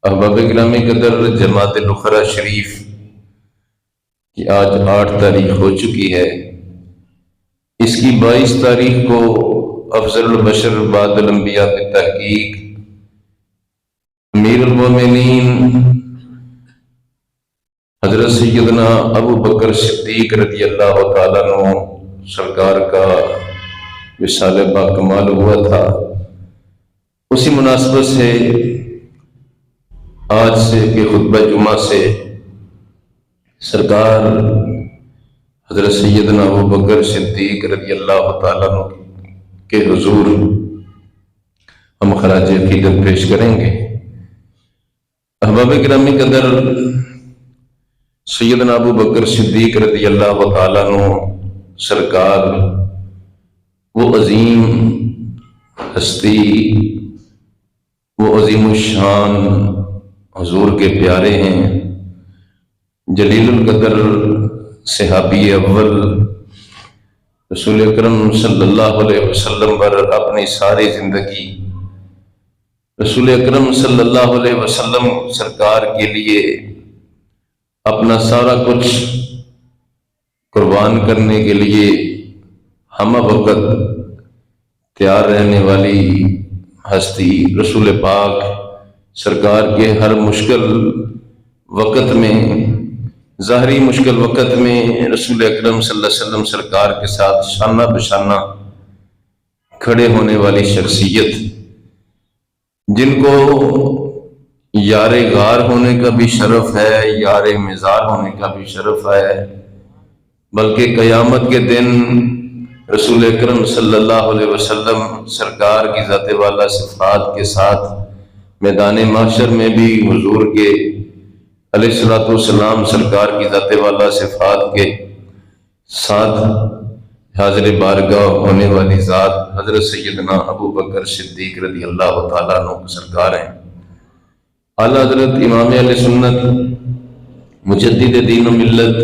احباب گرامی قدر، جماعت الاخرى شریف کی آج 8 تاریخ ہو چکی ہے۔ اس کی 22 تاریخ کو افضل البشر بعد الانبیاء بالتحقیق امیر المومنین حضرت سیدنا ابو بکر صدیق رضی اللہ تعالیٰ عنہ سرکار کا وصال باکمال ہوا تھا۔ اسی مناسبت سے آج سے کے خطبہ جمعہ سے سرکار حضرت سیدنا ابو بکر صدیق رضی اللہ تعالیٰ عنہ کے حضور ہم خراج عقیدت پیش کریں گے۔ احباب گرامی قدر، سیدنا ابو بکر صدیق رضی اللہ تعالیٰ عنہ سرکار وہ عظیم ہستی، وہ عظیم الشان حضور کے پیارے ہیں، جلیل القدر صحابی اول، رسول اکرم صلی اللہ علیہ وسلم پر اپنی ساری زندگی رسول اکرم صلی اللہ علیہ وسلم سرکار کے لیے اپنا سارا کچھ قربان کرنے کے لیے ہم وقت تیار رہنے والی ہستی، رسول پاک سرکار کے ہر مشکل وقت میں، ظاہری مشکل وقت میں رسول اکرم صلی اللہ علیہ وسلم سرکار کے ساتھ شانہ بشانہ کھڑے ہونے والی شخصیت، جن کو یار غار ہونے کا بھی شرف ہے، یار مزار ہونے کا بھی شرف ہے، بلکہ قیامت کے دن رسول اکرم صلی اللہ علیہ وسلم سرکار کی ذات والا صفات کے ساتھ میدان محشر میں بھی حضور کے علیہ الصلوۃ والسلام سرکار کی ذات والا صفات کے ساتھ حاضر بارگاہ ہونے والی ذات حضرت سیدنا ابو بکر صدیق رضی اللہ تعالیٰ عنہ سرکار ہیں۔ اعلیٰ حضرت امام اہل سنت، مجدد دین و ملت،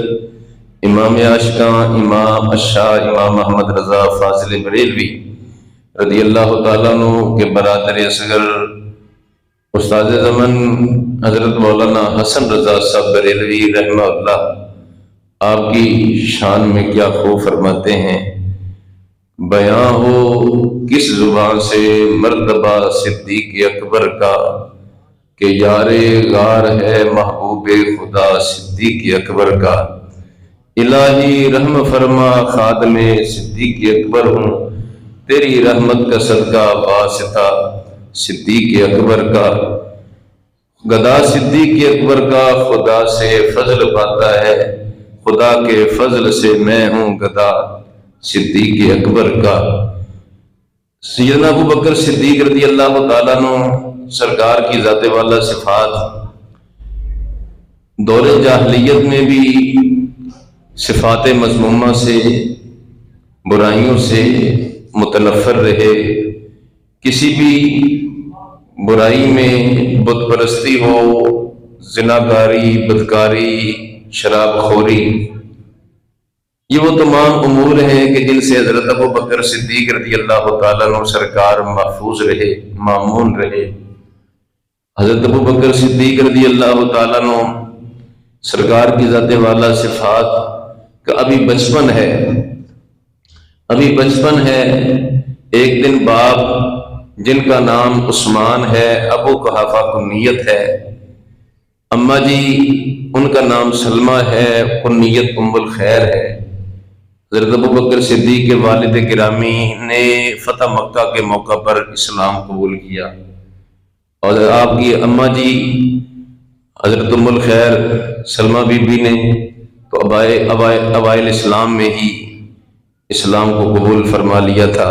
امام عاشقاں، امام الشاہ امام محمد رضا فاضل بریلوی رضی اللہ تعالیٰ عنہ کے برادر اصغر استاد زمن حضرت مولانا حسن رضا صاحب بریلوی رحمہ اللہ آپ کی شان میں کیا خوب فرماتے ہیں: بیاں ہو کس زبان سے مرتبہ صدیق اکبر کا، کہ یار غار ہے محبوب خدا صدیق اکبر کا۔ الہی رحم فرما خادم صدیق اکبر ہوں، تیری رحمت کا صدقہ واسطہ صدیق اکبر کا۔ گدا صدیق اکبر کا خدا سے فضل پاتا ہے، خدا کے فضل سے میں ہوں گدا صدیق اکبر کا۔ سیدنا ابو بکر صدیق رضی اللہ تعالیٰ عنہ سرکار کی ذات والا صفات دور جاہلیت میں بھی صفات مذمومہ سے، برائیوں سے متنفر رہے۔ کسی بھی برائی میں بت پرستی ہو، زناکاری، بدکاری، شراب خوری، یہ وہ تمام امور ہیں کہ جن سے حضرت ابو بکر صدیق رضی اللہ تعالیٰ عنہ سرکار محفوظ رہے، مامون رہے۔ حضرت ابو بکر صدیق رضی اللہ تعالیٰ عنہ سرکار کی ذات والا صفات کا ابھی بچپن ہے، ابھی بچپن ہے۔ ایک دن باپ جن کا نام عثمان ہے، ابو قحافہ کنیت ہے، اماں جی ان کا نام سلمہ ہے، کنیت ام الخیر ہے۔ حضرت ابو بکر صدیق کے والد گرامی نے فتح مکہ کے موقع پر اسلام قبول کیا، اور آپ کی اماں جی حضرت ام الخیر سلمہ بی بی نے تو اوائل اسلام میں ہی اسلام کو قبول فرما لیا تھا۔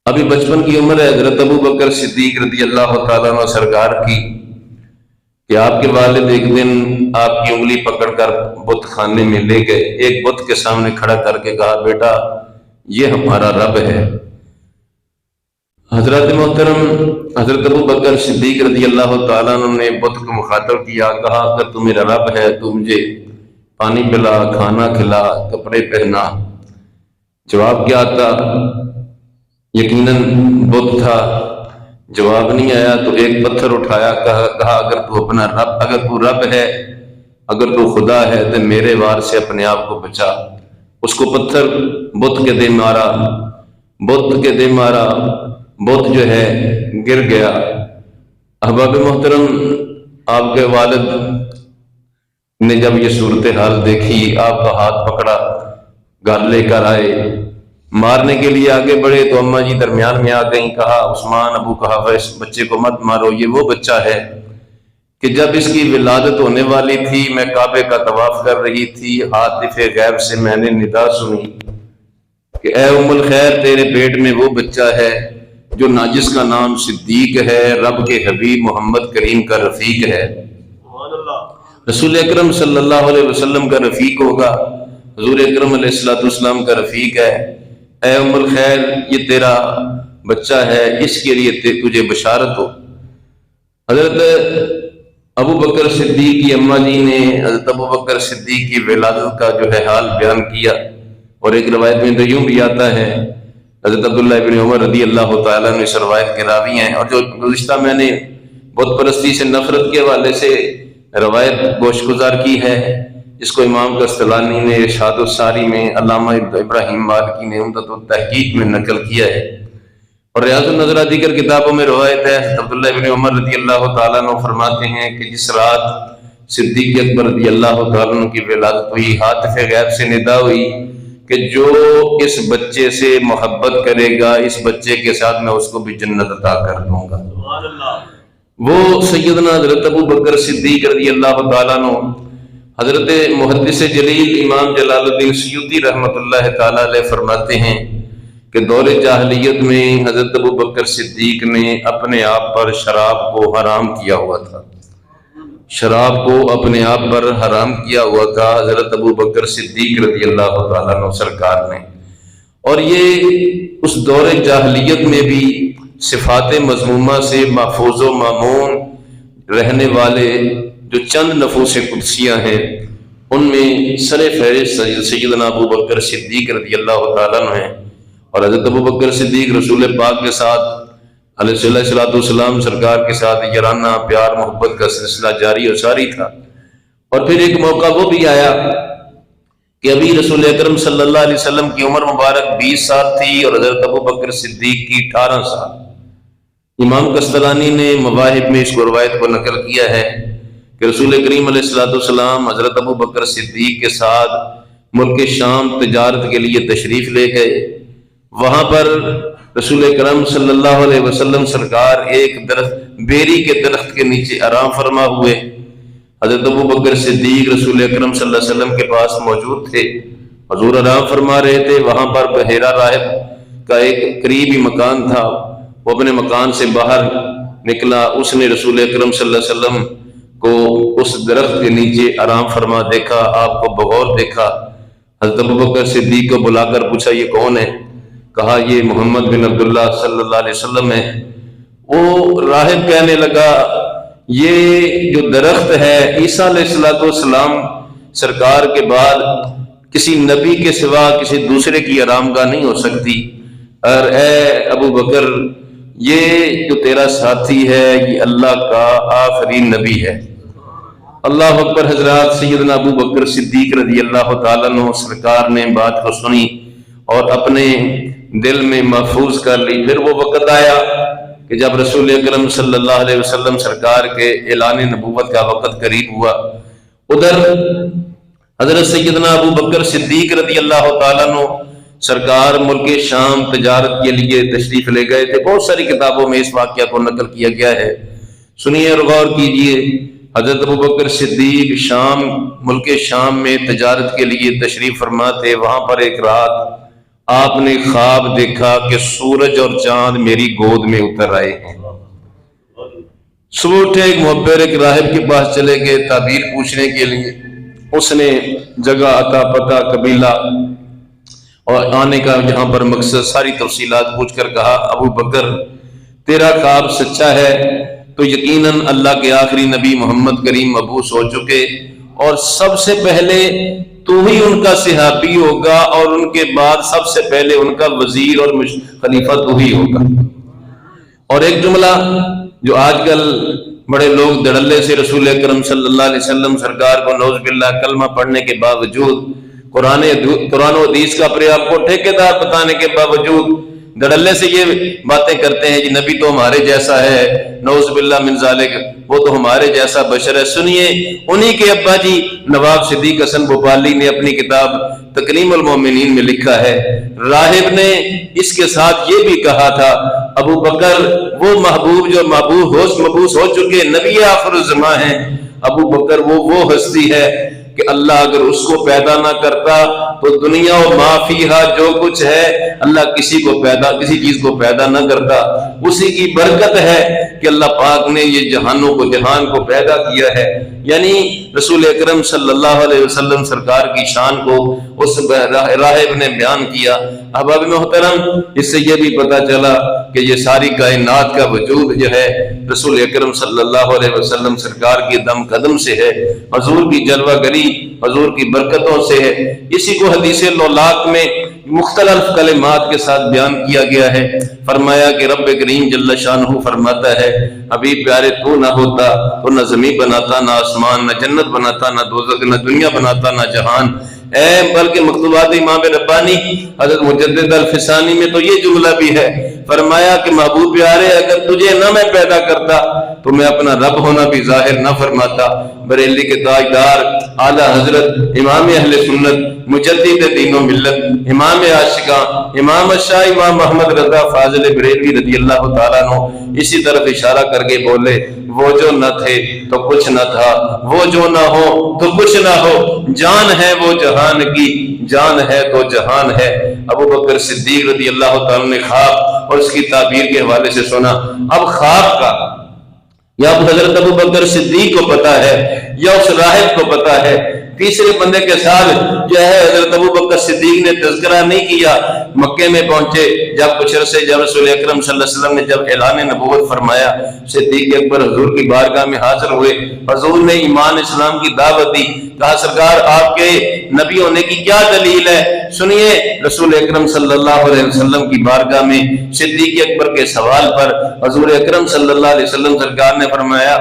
ابھی بچپن کی عمر ہے حضرت ابو بکر صدیق رضی اللہ تعالیٰ عنہ سرکار کی، کہ آپ کے والد ایک دن آپ کی انگلی پکڑ کر بت خانے میں لے گئے، ایک بت کے سامنے کھڑا کر کے کہا: بیٹا یہ ہمارا رب ہے۔ حضرت محترم حضرت ابو بکر صدیق رضی اللہ تعالیٰ عنہ نے بت کو مخاطب کیا، کہا: اگر تو میرا رب ہے تو مجھے پانی پلا، کھانا کھلا، کپڑے پہنا۔ جواب کیا آتا؟ یقیناً بت تھا جواب نہیں آیا تو ایک پتھر اٹھایا، کہا اگر تو رب ہے، اگر تو خدا ہے تو میرے وار سے اپنے آپ کو بچا۔ اس کو پتھر بت کے دے مارا، بت جو ہے گر گیا۔ احباب محترم، آپ کے والد نے جب یہ صورتحال دیکھی، آپ کا ہاتھ پکڑا، گھر لے کر آئے، مارنے کے لیے آگے بڑھے تو اماں جی درمیان میں آ گئیں، کہا عثمان ابو قحافہ اس بچے کو مت مارو، یہ وہ بچہ ہے کہ جب اس کی ولادت ہونے والی تھی میں کعبے کا طواف کر رہی تھی، ہاتف غیب سے میں نے ندا سنی کہ اے ام الخیر، تیرے پیٹ میں وہ بچہ ہے جو جس کا نام صدیق ہے، رب کے حبیب محمد کریم کا رفیق ہے، رسول اکرم صلی اللہ علیہ وسلم کا رفیق ہوگا، حضور اکرم علیہ السلام کا رفیق ہے۔ اے ام الخیر، یہ تیرا بچہ ہے، اس کے لیے تجھے بشارت ہو۔ حضرت ابو بکر صدیق کی اماں جی نے حضرت ابو بکر صدیق کی ولادت کا جو ہے حال بیان کیا، اور ایک روایت میں تو یوں بھی آتا ہے، حضرت عبداللہ ابن عمر رضی اللہ تعالیٰ عنہ اس روایت کے راوی ہیں، اور جو گزشتہ میں نے بت پرستی سے نفرت کے حوالے سے روایت گوش گزار کی ہے، جس کو امام قسطلانی نے ارشاد الساری میں، علامہ ابراہیم مالکی نے عمدۃ التحقیق میں نقل کیا ہے، اور ریاض النظرہ دیگر کتابوں میں روایت ہے۔ عبداللہ ابن عمر رضی اللہ تعالیٰ عنہ فرماتے ہیں کہ جس رات صدیق اکبر رضی اللہ تعالیٰ عنہ کی ولادت ہوئی، ہاتف غیب سے ندا ہوئی کہ جو اس بچے سے محبت کرے گا، اس بچے کے ساتھ میں اس کو بھی جنت عطا کر دوں گا۔ وہ سیدنا حضرت ابو بکر صدیق رضی اللہ تعالیٰ عنہ، حضرت محدث جلیل امام جلال الدین سیوطی رحمۃ اللہ تعالیٰ علیہ فرماتے ہیں کہ دور جاہلیت میں حضرت ابو بکر صدیق نے اپنے آپ پر شراب کو حرام کیا ہوا تھا، شراب کو اپنے آپ پر حرام کیا ہوا تھا حضرت ابو بکر صدیق رضی اللہ تعالیٰ عنہ سرکار نے، اور یہ اس دور جاہلیت میں بھی صفات مذمومہ سے محفوظ و مامون رہنے والے جو چند نفوس قدسیہ ہیں، ان میں سر فہرست سیدنا ابو بکر صدیق رضی اللہ تعالیٰ عنہ ہیں، اور حضرت ابو بکر صدیق رسول پاک کے ساتھ علیہ الصلوۃ والسلام سرکار کے ساتھ یارانہ پیار محبت کا سلسلہ جاری و ساری تھا۔ اور پھر ایک موقع وہ بھی آیا کہ ابھی رسول اکرم صلی اللہ علیہ وسلم کی عمر مبارک 20 سال تھی اور حضرت ابو بکر صدیق کی 18 سال۔ امام قسطلانی نے مواہب میں اس کو روایت کو نقل کیا ہے کہ رسول کریم علیہ السلام حضرت ابو بکر صدیق کے ساتھ ملک شام تجارت کے لیے تشریف لے گئے۔ وہاں پر رسول اکرم صلی اللہ علیہ وسلم سرکار ایک بیری کے درخت کے نیچے آرام فرما ہوئے، حضرت ابو بکر صدیق رسول اکرم صلی اللہ علیہ وسلم کے پاس موجود تھے، حضور آرام فرما رہے تھے۔ وہاں پر بحیرہ راہب کا ایک قریبی مکان تھا، وہ اپنے مکان سے باہر نکلا، اس نے رسول اکرم صلی اللہ علیہ وسلم کو اس درخت کے نیچے آرام فرما دیکھا، آپ کو بغور دیکھا۔ حضرت ابو بکر صدیق کو بلا کر پوچھا یہ کون ہے؟ کہا یہ محمد بن عبداللہ صلی اللہ علیہ وسلم ہے۔ وہ راہب کہنے لگا یہ جو درخت ہے عیسیٰ علیہ السلام سرکار کے بعد کسی نبی کے سوا کسی دوسرے کی آرام گاہ نہیں ہو سکتی، اور اے ابو بکر یہ جو تیرا ساتھی ہے یہ اللہ کا آخری نبی ہے۔ اللہ اکبر حضرات، سیدنا ابو بکر صدیق رضی اللہ تعالیٰ عنہ سرکار نے بات کو سنی اور اپنے دل میں محفوظ کر لی۔ پھر وہ وقت آیا کہ جب رسول اکرم صلی اللہ علیہ وسلم سرکار کے اعلان نبوت کا وقت قریب ہوا، ادھر حضرت سیدنا ابو بکر صدیق رضی اللہ تعالیٰ عنہ سرکار ملک شام تجارت کے لیے تشریف لے گئے تھے۔ بہت ساری کتابوں میں اس واقعہ کو نقل کیا گیا ہے، سنیے اور غور کیجیے۔ حضرت ابو بکر صدیق ملک شام میں تجارت کے لیے تشریف فرما تھے۔ وہاں پر ایک رات آپ نے خواب دیکھا کہ سورج اور چاند میری گود میں اتر آئے ہیں۔ صبح اٹھے، ایک محبر ایک راہب کے پاس چلے گئے تعبیر پوچھنے کے لیے۔ اس نے جگہ، عطا، پتہ، قبیلہ اور آنے کا یہاں پر مقصد ساری تفصیلات پوچھ کر کہا ابو بکر تیرا خواب سچا ہے تو یقیناً اللہ کے آخری نبی محمد کریم مبعوث ہو چکے، اور سب سے پہلے تو ہی ان کا صحابی ہوگا، اور ان کے بعد سب سے پہلے ان کا وزیر اور خلیفہ تو ہی ہوگا، اور ایک جملہ جو آج کل بڑے لوگ دھڑلے سے رسول اکرم صلی اللہ علیہ وسلم سرکار کو نعوذ باللہ کلمہ پڑھنے کے باوجود قرآن و حدیث کا اپنے آپ کو ٹھیکیدار بتانے کے باوجود دھڑلے سے یہ باتیں کرتے ہیں جی نبی تو ہمارے جیسا ہے، نعوذ باللہ من ذالک، وہ تو ہمارے جیسا بشر ہے۔ سنیے انہی کے ابا جی نواب صدیق حسن بھوپالی نے اپنی کتاب تکریم المومنین میں لکھا ہے، راہب نے اس کے ساتھ یہ بھی کہا تھا، ابو بکر وہ محبوب جو مبعوث ہو چکے نبی آخر الزماں ہیں، ابو بکر وہ ہستی ہے کہ اللہ اگر اس کو پیدا نہ کرتا تو دنیا و ما فیہا جو کچھ ہے اللہ کسی چیز کو پیدا نہ کرتا۔ اسی کی برکت ہے کہ اللہ پاک نے یہ جہان کو پیدا کیا ہے۔ یعنی رسول اکرم صلی اللہ علیہ وسلم سرکار کی شان کو اس راہب نے بیان کیا۔ احباب محترم، اس سے یہ بھی پتہ چلا کہ یہ ساری کائنات کا وجود جو ہے رسول اکرم صلی اللہ علیہ وسلم سرکار کی دم قدم سے ہے، حضور کی جلوہ گری حضور کی برکتوں سے ہے۔ اسی کو حدیث لولاک میں مختلف کلمات کے ساتھ بیان کیا گیا ہے۔ فرمایا کہ رب کریم جل شانہ فرماتا ہے، ابھی پیارے تو نہ ہوتا تو نہ زمین بناتا، نہ آسمان، نہ جنت بناتا، نہ دوزخ، نہ دنیا بناتا، نہ جہان۔ بلکہ مکتوبات امام ربانی حضرت مجدد الفسانی میں تو یہ جملہ بھی ہے، فرمایا کہ محبوب پیارے اگر تجھے نہ میں پیدا کرتا تو میں اپنا رب ہونا بھی ظاہر نہ فرماتا۔ بریلی کے تاجدار اعلیٰ حضرت امام اہل سنت مجدد دین و ملت امام عاشقاں امام شاہ امام محمد رضا فاضل بریلوی رضی اللہ تعالیٰ عنہ اسی طرف اشارہ کر کے بولے، وہ جو نہ تھے تو کچھ نہ تھا، وہ جو نہ ہو تو کچھ نہ ہو، جان ہے وہ جہان کی، جان ہے تو جہان ہے۔ ابو بکر صدیق رضی اللہ تعالیٰ نے خواب اور اس کی تعبیر کے حوالے سے سنا۔ اب خواب کا یا حضرت ابو بکر صدیق کو پتا ہے یا اس راہب کو پتا ہے، تیسرے بندے کے ساتھ جو ہے حضرت ابو بکر صدیق نے تذکرہ نہیں کیا۔ مکے میں پہنچے جب کچھ عرصے جب رسول اکرم صلی اللہ علیہ وسلم نے جب اعلان نبوت فرمایا، صدیق اکبر حضور کی بارگاہ میں حاضر ہوئے، حضور نے ایمان اسلام کی دعوت دی، کہا سرکار آپ کے نبی ہونے کی کیا دلیل ہے؟ سنیے رسول اکرم صلی اللہ علیہ وسلم کی بارگاہ میں صدیق اکبر کے سوال پر حضور اکرم صلی اللہ علیہ وسلم سرکار نے فرمایا،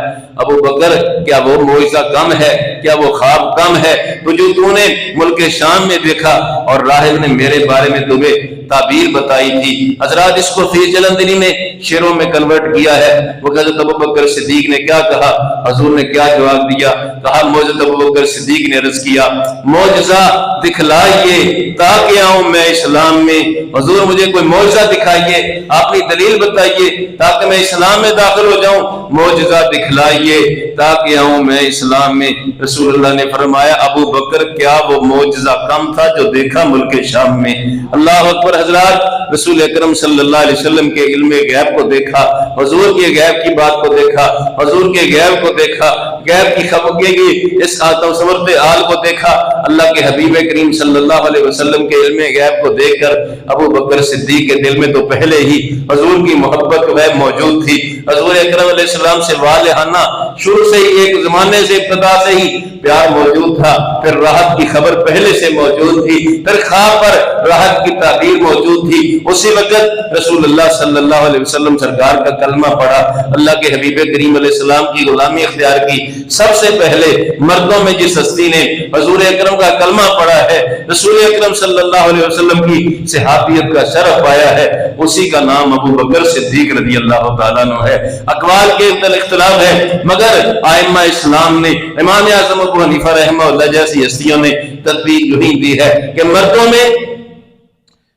ابو بکر کیا وہ معجزہ کم ہے، کیا وہ خواب کم ہے تو جو تو نے ملک شام میں دیکھا اور راہب نے میرے بارے میں تمہیں تعبیر بتائی تھی؟ حضرات اس کو فی جلندری نے شعروں میں کنورٹ کیا ہے۔ وہ حضرت ابو بکر صدیق نے کیا کہا، حضور نے کیا جواب دیا؟ کہا حضرت ابو بکر صدیق نے عرض کیا، معجزہ دکھلائیے تاکہ آؤں میں اسلام میں۔ حضور مجھے کوئی معجزہ دکھائیے، اپنی دلیل بتائیے تاکہ میں اسلام میں داخل ہو جاؤں، معجزہ دکھلائیے تاکہ آؤں میں اسلام میں۔ رسول اللہ نے فرمایا، ابو بکر کیا وہ معجزہ کم تھا جو دیکھا ملک شام میں؟ اللہ اکبر۔ حضرات رسول اکرم صلی اللہ علیہ وسلم کے علم غیب کو دیکھا، حضور کے غیب کی بات کو دیکھا، حضور کے غیب کو دیکھا، غیب کی خبر کی اس آتم سمرت حال کو دیکھا۔ اللہ کے حبیب کریم صلی اللہ علیہ وسلم کے علم غیب کو دیکھ کر ابو بکر صدیق کے دل میں تو پہلے ہی حضور کی محبت موجود تھی۔ حضور اکرم علیہ السلام سے والہانہ شروع سے ہی ایک زمانے سے ابتدا سے ہی پیار موجود تھا، پھر راحت کی خبر پہلے سے موجود تھی، پھر خواب پر راحت کی تعبیر موجود تھی۔ اسی وقت رسول اللہ صلی اللہ علیہ وسلم سرکار کا کلمہ پڑھا، اللہ کے حبیب کریم علیہ السلام کی غلامی اختیار کی۔ سب سے پہلے مردوں میں جس ہستی نے حضور اکرم کا کلمہ پڑھا ہے، رسول اکرم صلی اللہ علیہ وسلم کی صحابیت کا شرف پایا ہے، اسی کا نام ابو بکر صدیق رضی اللہ تعالیٰ عنہ ہے۔ اقوال کے اختلاف ہے، مگر ائمہ اسلام نے امام اعظم ابو حنیفہ رحمہ اللہ جیسی ہستیوں نے تطبیق یہی دی ہے کہ مردوں میں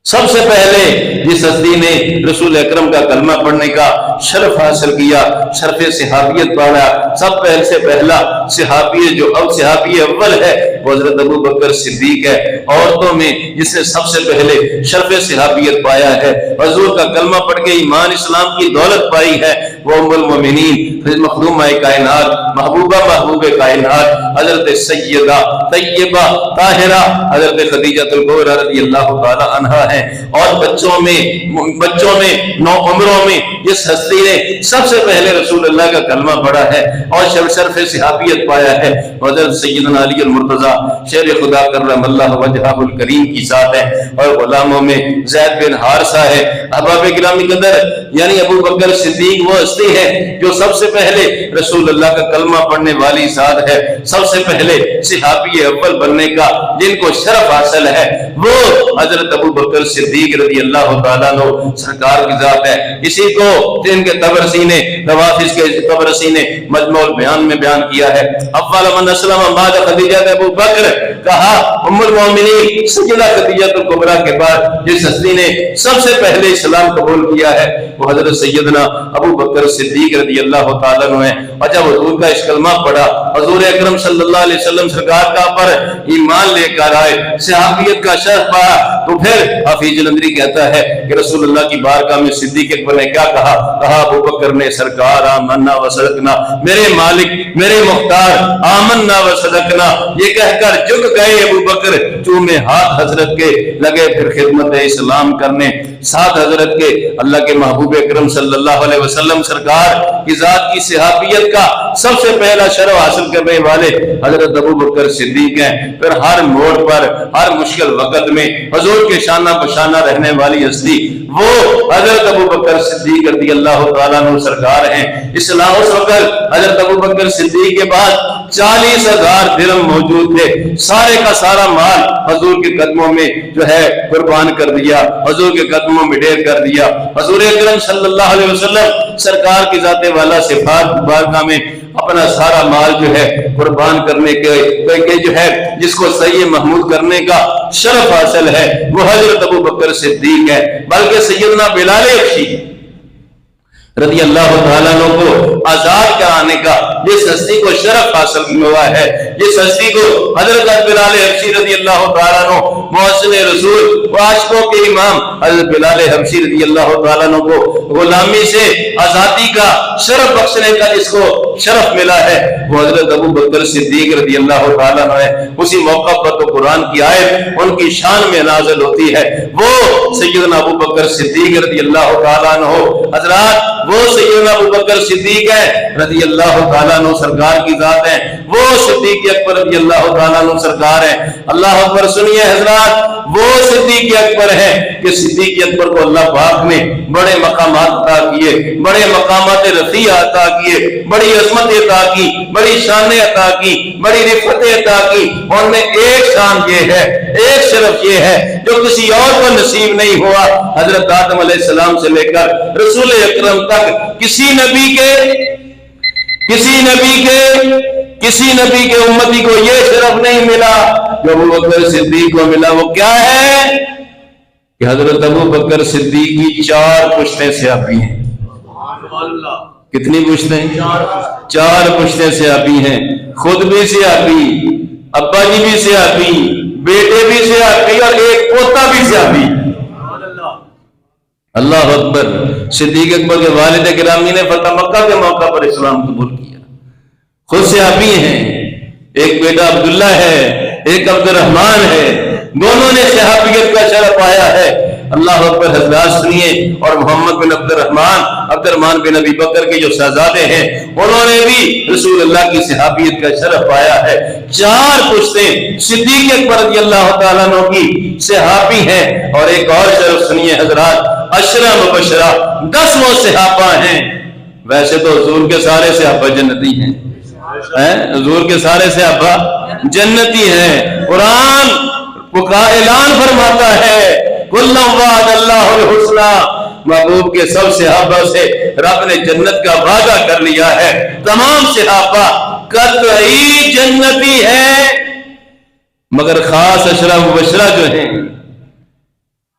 سب سے پہلے جس ہستی نے رسول اکرم کا کلمہ پڑھنے کا شرف حاصل کیا، شرف صحابیت پایا، سب پہلے سے پہلا صحابی جو اب صحابی اول ہے وہ حضرت ابو بکر صدیق ہے۔ عورتوں میں جس نے سب سے پہلے شرف صحابیت پایا ہے، حضور کا کلمہ پڑھ کے ایمان اسلام کی دولت پائی ہے، وہ ام المومنین مخدومہ کائنات محبوبہ محبوب کائنات حضرت سیدہ طیبہ طاہرہ حضرت خدیجہ الکبریٰ رضی اللہ تعالی عنہا ہیں۔ اور بچوں میں نو عمروں میں جس ہستی نے سب سے پہلے رسول اللہ کا کلمہ پڑھا ہے اور شرف صحابیت پایا ہے حضرت سیدنا علی المرتضیٰ شیر خدا کرم اللہ وجہہ الکریم کی ذات ہے۔ اور غلاموں میں زید بن حارثہ ہے۔ احباب گرامی قدر یعنی ابو بکر صدیق وہ ہستی ہے جو سب سے پہلے رسول اللہ کا کلمہ پڑھنے والی ذات ہے، سب سے پہلے صحابی اول بننے کا جن کو شرف حاصل ہے وہ حضرت ابو بکر صدیق رضی اللہ تعالیٰ عنہ سرکار کی ذات ہے۔ اسی کو جن کے طبرسی نے روافظ کے طبرسی نے مجموع البیان میں بیان کیا ہے۔ اول من اسلم بعد خدیجہ ابو بکر، کہا ام المومنین سیدہ خدیجہ الکبریٰ کے بعد جس ہستی نے سب سے پہلے اسلام قبول کیا ہے وہ حضرت سیدنا ابو بکر صدیق رضی اللہ تعالیٰ عنہ ہے۔ اور جب حضور کا اس کلمہ پڑھا حضور اکرم صلی اللہ علیہ وسلم سرکار کا پر ایمان لے کر آئے، صحابیت کا شرف پایا، تو پھر حفیظ جلندری کہتا ہے کہ رسول اللہ کی بارگاہ میں صدیق اکبر نے کیا کہا؟ کہا ابو بکر نے سرکار آمنا و صدقنا، میرے مالک میرے مختار آمنا و صدقنا یہ کہہ کر جھک گئے ابو بکر، چومے ہاتھ حضرت کے، لگے پھر خدمت اسلام کرنے۔ ساتھ حضرت کے اللہ کے محبوب اکرم صلی اللہ علیہ وسلم سرکار کی ذات کی صحابیت کا سب سے پہلا شرف حاصل کرنے والے حضرت ابو بکر صدیق ہیں۔ پھر ہر موڑ پر ہر مشکل وقت میں حضور کے شانہ بشانہ رہنے والی ہستی وہ حضرت ابو بکر صدیق رضی اللہ تعالیٰ عنہ سرکار ہیں۔ اسلام اس وقت حضرت ابو بکر صدیق کے بعد 40,000 درہم موجود تھے، سارے کا سارا مال حضور کے قدموں میں جو ہے قربان کر دیا، حضور کے قدموں میں ڈھیر کر دیا۔ حضور اکرم صلی اللہ علیہ وسلم سرکار کی ذات والا صفات بارگاہ میں اپنا سارا مال جو ہے قربان کرنے کے جو ہے جس کو صحیح محمود کرنے کا شرف حاصل ہے وہ حضرت ابو بکر صدیق ہے۔ بلکہ سیدنا بلال حبشی رضی اللہ تعالیٰ عنہ کو آزاد کرانے کا جس ہستی کو شرف حاصل ہوا ہے، جس ہستی کو حضرت بلال حبشی رضی اللہ تعالیٰ عنہ محسن رسول و عاشقوں کے امام حضرت بلال حبشی رضی اللہ تعالیٰ عنہ کو غلامی سے آزادی کا شرف بخشنے کا جس کو شرف ملا ہے وہ حضرت ابو بکر صدیق رضی اللہ تعالیٰ عنہ ہے۔ اسی موقع پر تو قرآن کی آیت ان کی شان میں نازل ہوتی ہے، وہ سیدنا ابو بکر صدیق رضی اللہ تعالیٰ عنہ حضرات وہ سیدنا ابو بکر صدیق ہے رضی اللہ تعالیٰ عنہ سرکار کی ذات ہے، وہ صدیق اکبر رضی اللہ تعالیٰ عنہ سرکار ہے۔ اللہ اکبر سنیے حضرات، وہ صدیق اکبر ہے کہ صدیق اکبر کو اللہ پاک نے بڑے مقامات عطا کیے، بڑے مقامات رفیع عطا کیے، بڑی عظمت عطا کی، بڑی شان عطا کی، بڑی رفعت عطا کی۔ ان میں ایک شان یہ ہے، ایک شرف یہ ہے جو کسی اور کو نصیب نہیں ہوا۔ حضرت آدم علیہ السلام سے لے کر رسول اکرم تک کسی نبی کے امتی کو یہ شرف نہیں ملا جو ابو بکر صدیق کو ملا۔ وہ کیا ہے کہ حضرت ابو بکر صدیق کی 4 پشتیں صحابی ہیں۔ کتنی پشتیں؟ 4 پشتیں صحابی ہیں، خود بھی صحابی، ابا جی بھی صحابی، بیٹے بھی صحابی اور ایک پوتا بھی صحابی۔ اللہ اکبر۔ صدیق اکبر کے والد گرامی نے فتح مکہ کے موقع پر اسلام قبول کیا، خود صحابی ہیں، ایک بیٹا عبداللہ ہے، ایک عبد الرحمن ہے، دونوں نے صحابیت کا شرف پایا ہے۔ اللہ اکبر حضرات سنیے۔ اور محمد بن عبد الرحمن بن ابی بکر کے جو شہزادے ہیں انہوں نے بھی رسول اللہ کی صحابیت کا شرف پایا ہے۔ 4 پشتیں صدیق اکبر رضی اللہ تعالیٰ عنہ کی صحابی ہیں۔ اور ایک اور شرف سنیے حضرات، 10 مبشرہ 10 وہ صحابہ ہیں۔ ویسے تو حضور کے سارے صحابہ جنتی ہیں، حضور کے سارے صحابہ جنتی ہیں۔ قرآن کا اعلان فرماتا ہے کل وعد اللہ الحسنى، محبوب کے سب صحابہ سے رب نے جنت کا وعدہ کر لیا ہے۔ تمام صحابہ قطعی جنتی ہیں، مگر خاص 10 مبشرہ جو ہیں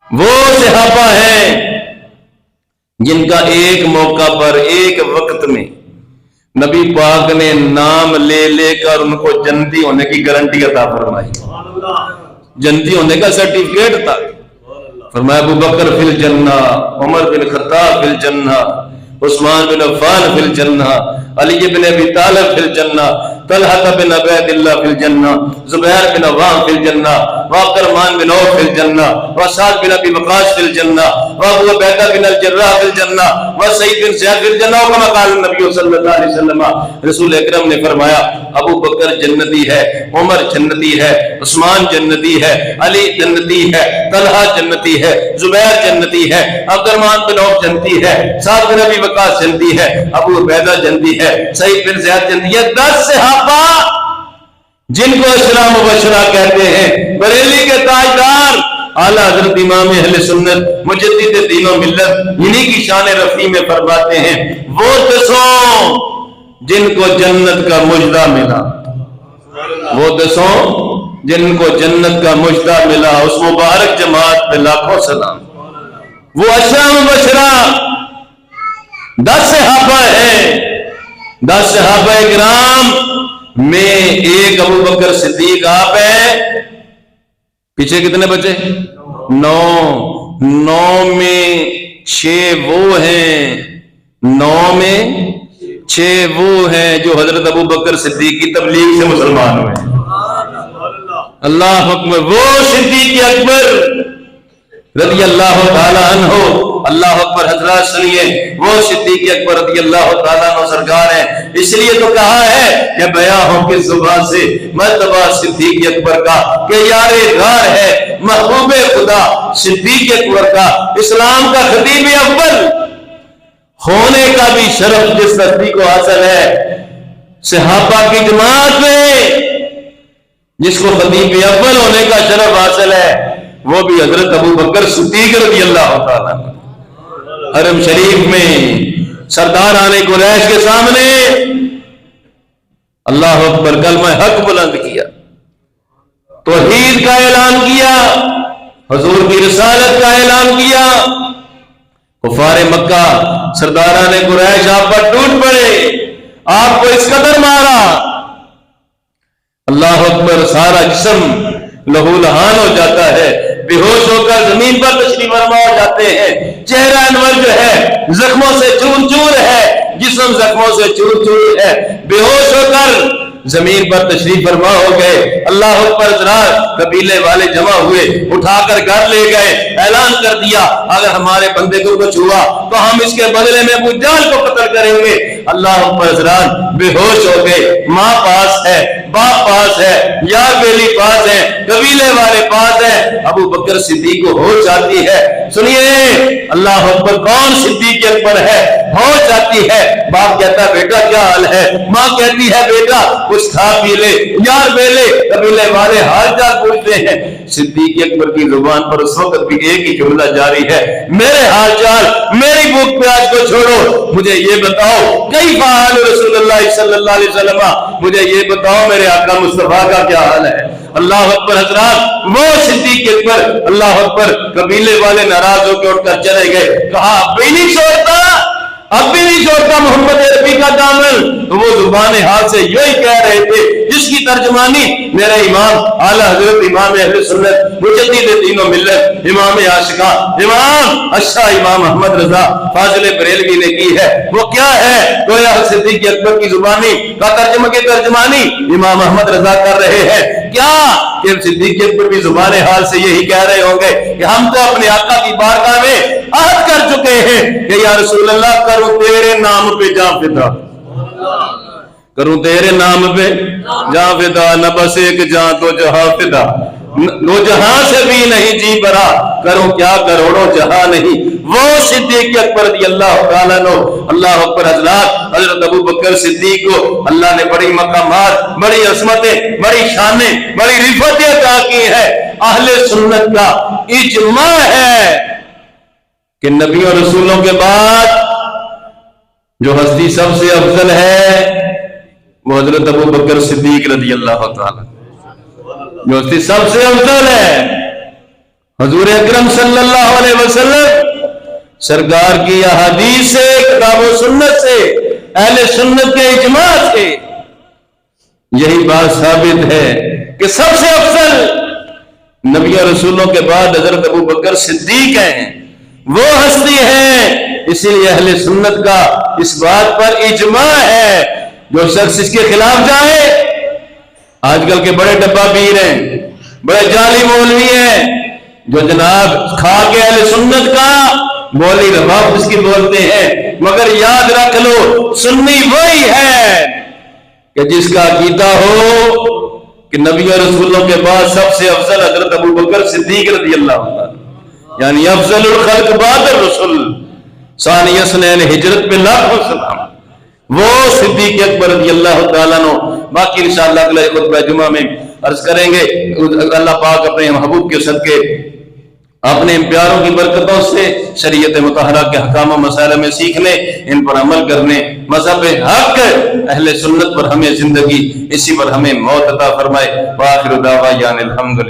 وہ صحابہ ہیں جن کا ایک موقع پر ایک وقت میں نبی پاک نے نام لے لے کر ان کو جنتی ہونے کی گارنٹی عطا فرمائی، جنتی ہونے کا سرٹیفکیٹ تھا۔ فرمایا ابو بکر فی الجنہ، عمر بن خطاب فی الجنہ، عثمان بن عفان فی الجنہ، علی بن ابی طالب فی الجنہ، طلحہ بن عبید اللہ فی الجنہ، زبیر بن عوام فی الجنہ، وعبدالرحمن بن عوف فی الجنہ، وسعد بن ابی وقاص فی الجنہ، وابو عبیدہ بن الجراح فی الجنہ، وسعید بن زیاد فی الجنہ، وکما قال النبی صلی اللہ علیہ وسلم، رسول اکرم نے فرمایا ابو بکر جنتی ہے، عمر جنتی ہے، عثمان جنتی ہے، علی جنتی ہے، طلحہ جنتی ہے، زبیر جنتی ہے، عبدالرحمن بن عوف جنتی ہے، سعد بن ابی وقاص جنتی ہے، ابو عبیدہ جنتی ہے، سعید بن زیاد جنتی ہے۔ 10 صحابہ جن کو اشرا مبشرہ کہتے ہیں، بریلی کے تاجدار اعلیٰ حضرت امام اہل سنت مجدد دین و ملت، انہی کی شان رفیع میں فرماتے ہیں وہ 10 جن کو جنت کا مجدہ ملا، وہ 10 جن کو جنت کا مجدہ ملا، اس مبارک جماعت پہ لاکھوں سلام۔ وہ اشرا مبشرہ 10 صحابہ ہیں، 10 صحابہ کرام میں ایک ابو بکر صدیق آپ ہیں، پیچھے کتنے بچے؟ 9 میں 6 وہ ہیں، 9 میں 6 وہ ہیں جو حضرت ابو بکر صدیق کی تبلیغ سے مسلمان ہوئے۔ اللہ اکبر۔ وہ صدیق اکبر رضی اللہ تعالیٰ عنہ، اللہ اکبر حضرات سنیے، وہ صدیق اکبر رضی اللہ تعالیٰ عنہ سرکار ہیں۔ اس لیے تو کہا ہے کہ بیاں ہو کس زبان سے مرتبہ صدیق اکبر کا کہ یار غار ہے محبوب خدا صدیق اکبر کا، اسلام کا خطیب اول ہونے کا بھی شرف جس ہستی کو حاصل ہے، صحابہ کی جماعت میں جس کو خطیب اول ہونے کا شرف حاصل ہے وہ بھی حضرت ابو بکر صدیق رضی اللہ تعالیٰ عنہ۔ حرم شریف میں سردار آنے قریش کے سامنے اللہ اکبر کلمہ حق بلند کیا، توحید کا اعلان کیا، حضور کی رسالت کا اعلان کیا۔ کفار مکہ سرداران قریش آپ پر ٹوٹ پڑے، آپ کو اس قدر مارا، اللہ اکبر سارا جسم لہو لہان ہو جاتا ہے، بے ہوش ہو کر زمین پر تشریف فرما ہو جاتے ہیں، چہرہ انور جو ہے زخموں سے چور چور ہے، جسم زخموں سے چور چور ہے، بے ہوش ہو کر زمین پر تشریف فرما ہو گئے۔ اللہ اکبر حضرات، قبیلے والے جمع ہوئے، اٹھا کر گھر لے گئے، اعلان کر دیا اگر ہمارے بندے کو کچھ ہوا تو ہم اس کے بدلے میں ابو جہل کو قتل کریں گے۔ اللہ اکبر حضرات بے ہوش ہو گئے، ماں پاس ہے، باپ پاس ہے، یار بیلی پاس ہے، قبیلے والے پاس ہے، ابو بکر صدیق کو ہوش آتی ہے۔ سنیے اللہ اکبر، کون صدیق اکبر ہے؟ ہوش آتی ہے، باپ کہتا ہے بیٹا کیا حال ہے، ماں کہتی ہے بیٹا کچھ کھا پی لے، یار بیلے قبیلے والے حال چال پوچھتے ہیں۔ صدیق اکبر کی زبان پر اس وقت بھی ایک ہی جملہ جاری ہے، میرے حال چال میری بھوک پیاس کو چھوڑو، مجھے یہ بتاؤ کیف حال رسول اللہ صلی اللہ علیہ وسلم، مجھے یہ بتاؤ میرے آقا مصطفیٰ کا کیا حال ہے۔ اللہ اکبر حضرات، وہ صدیق اکبر اللہ اکبر، قبیلے والے ناراض ہو کے اٹھ کر چلے گئے، کہا اب بھی نہیں چھوڑتا، اب بھی نہیں چھوڑتا محمد عربی کا دامن۔ تو وہ زبان حال سے یہی کہہ رہے تھے جس کی ترجمانی میرے امام اعلیٰ حضرت امام اہل سنت مجدد دین و ملت امام عاشقاں امام اشرا امام احمد رضا فاضل بریلوی نے کی ہے۔ وہ کیا ہے؟ گویا صدیق اکبر کی زبانی کا ترجمہ کی ترجمانی امام احمد رضا کر رہے ہیں، کیا کہ صدیق اکبر بھی زبان حال سے یہی کہہ رہے ہوں گے کہ ہم تو اپنے آقا کی بارگاہ میں عہد کر چکے ہیں کہ یا رسول اللہ کروں تیرے نام پہ جان فدا، کروں تیرے نام پہ جان فدا، نہ بس ایک جان تو جہاں فدا، دو جہاں سے بھی نہیں جی برا، کروں کیا کروڑوں جہاں نہیں۔ وہ صدیق اکبر رضی اللہ تعالیٰ عنہ۔ اللہ اکبر حضرات، حضرت ابو بکر صدیق کو اللہ نے بڑی مقامات، بڑی عظمتیں، بڑی شانیں، بڑی رفعتیں عطا کی ہے۔ اہل سنت کا اجماع ہے کہ نبیوں اور رسولوں کے بعد جو ہستی سب سے افضل ہے وہ حضرت ابو بکر صدیق رضی اللہ تعالیٰ، جو ہستی سب سے افضل ہے۔ حضور اکرم صلی اللہ علیہ وسلم سرکار کی احادیث سے، کتاب و سنت سے، اہل سنت کے اجماع سے یہی بات ثابت ہے کہ سب سے افضل نبی اور رسولوں کے بعد حضرت ابو بکر صدیق ہیں۔ وہ ہستی ہیں اسی لیے اہل سنت کا اس بات پر اجماع ہے، جو شخص اس کے خلاف جائے، آج کل کے بڑے ڈبہ پیر ہیں، بڑے جعلی مولوی ہیں، جو جناب کھا کے اہل سنت کا مولوی رباب اس کی بولتے ہیں، مگر یاد رکھ لو سنی وہی ہے کہ جس کا عقیدہ ہو کہ نبی اور رسولوں کے بعد سب سے افضل حضرت ابو بکر صدیق رضی اللہ عنہ، یعنی افضل الخلق بعد الرسول، ثانی اثنین ہجرت پہ لاکھوں سلام، وہ صدیق اکبر رضی اللہ تعالیٰ عنہ۔ باقی انشاءاللہ اگلے خطبہ جمعہ میں عرض کریں گے۔ اللہ پاک اپنے محبوب کے صدقے، اپنے پیاروں کی برکتوں سے شریعت مطہرہ کے احکام و مسائل میں سیکھنے، ان پر عمل کرنے، مذہب حق اہل سنت پر ہمیں زندگی، اسی پر ہمیں موت عطا فرمائے۔ وآخر دعوانا الحمدللہ۔